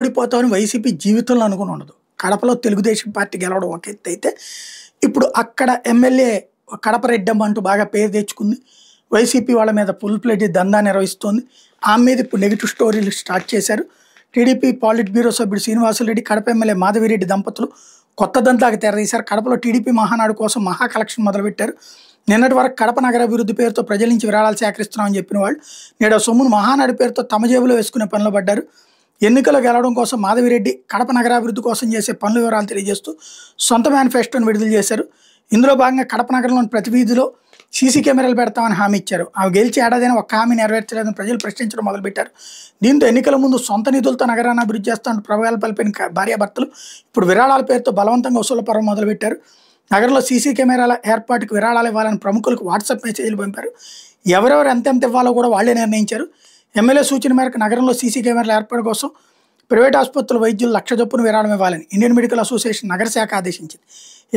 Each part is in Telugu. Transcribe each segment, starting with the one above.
ఓడిపోతామని వైసీపీ జీవితంలో అనుకుని ఉండదు. కడపలో తెలుగుదేశం పార్టీ గెలవడం ఒక ఎత్తైతే, ఇప్పుడు అక్కడ ఎమ్మెల్యే కడప రెడ్డమ్మ అంటూ బాగా పేరు తెచ్చుకుంది. వైసీపీ వాళ్ళ మీద ఫుల్ ప్లేటెడ్ దందా నిర్వహిస్తోంది. ఆమె మీద ఇప్పుడు నెగిటివ్ స్టోరీలు స్టార్ట్ చేశారు. టీడీపీ పాలిట్ బ్యూరో సభ్యుడు శ్రీనివాసులరెడ్డి, కడప ఎమ్మెల్యే మాధవిరెడ్డి దంపతులు కొత్త దందాకు తెరదీశారు. కడపలో టీడీపీ మహానాడు కోసం మహా కలెక్షన్ మొదలుపెట్టారు. నిన్నటి వరకు కడప నగరాభివృద్ధి పేరుతో ప్రజల నుంచి విరాళాలు సేకరిస్తున్నామని చెప్పిన వాళ్ళు నేడు ఆ సొమ్మును మహానాడు పేరుతో తమ జేబులో వేసుకునే పనిలో పడ్డారు. ఎన్నికలు గెలవడం కోసం మాధవిరెడ్డి కడప నగరాభివృద్ధి కోసం చేసే పనుల వివరాలు తెలియజేస్తూ సొంత మేనిఫెస్టోను విడుదల చేశారు. ఇందులో భాగంగా కడప నగరంలోని ప్రతి వీధిలో సీసీ కెమెరాలు పెడతామని హామీ ఇచ్చారు. ఆమె గెలిచి ఏడాదైనా ఒక్క హామీ నెరవేర్చలేదని ప్రజలు ప్రశ్నించడం మొదలుపెట్టారు. దీంతో ఎన్నికల ముందు సొంత నిధులతో నగరాన్ని అభివృద్ధి చేస్తామంటూ ప్రభావాలు పలిపిన భార్యాభర్తలు ఇప్పుడు విరాళాల పేరుతో బలవంతంగా వసూలు పర్వం మొదలుపెట్టారు. నగరంలో సీసీ కెమెరాల ఏర్పాటుకు విరాళాలు ఇవ్వాలని ప్రముఖులకు వాట్సాప్ మెసేజ్లు పంపారు. ఎవరెవరు ఎంతెంత ఇవ్వాలో కూడా వాళ్లే నిర్ణయించారు. ఎమ్మెల్యే సూచన మేరకు నగరంలో సీసీ కెమెరాల ఏర్పాటు కోసం ప్రైవేట్ ఆసుపత్రుల వైద్యులు 1,00,000 చొప్పున విరాళం ఇవ్వాలని ఇండియన్ మెడికల్ అసోసియేషన్ నగర శాఖ ఆదేశించింది.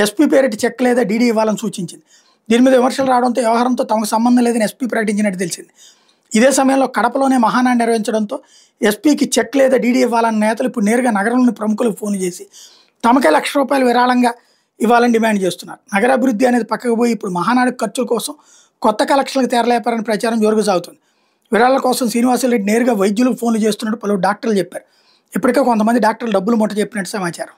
ఎస్పీ పేరిట చెక్ లేదా డీడీ ఇవ్వాలని సూచించింది. దీని మీద విమర్శలు రావడంతో వ్యవహారంతో తమకు సంబంధం లేదని ఎస్పీ ప్రకటించినట్టు తెలిసింది. ఇదే సమయంలో కడపలోనే మహానాడు నిర్వహించడంతో ఎస్పీకి చెక్ లేదా డీడీ ఇవ్వాలన్న నేతలు ఇప్పుడు నేరుగా నగరంలోని ప్రముఖులకు ఫోన్ చేసి తమకే ₹1,00,000 విరాళంగా ఇవ్వాలని డిమాండ్ చేస్తున్నారు. నగరాభివృద్ధి అనేది పక్కకు పోయి ఇప్పుడు మహానాడు ఖర్చుల కోసం కొత్త కలెక్షన్లకు తెరలేపారని ప్రచారం జోరుగా సాగుతుంది. విరాళాల కోసం శ్రీనివాసులరెడ్డి నేరుగా వైద్యులకు ఫోన్లు చేస్తున్నట్టు పలువురు డాక్టర్లు చెప్పారు. ఇప్పటికే కొంతమంది డాక్టర్లు డబ్బులు ముట్ట చెప్పినట్టు సమాచారం.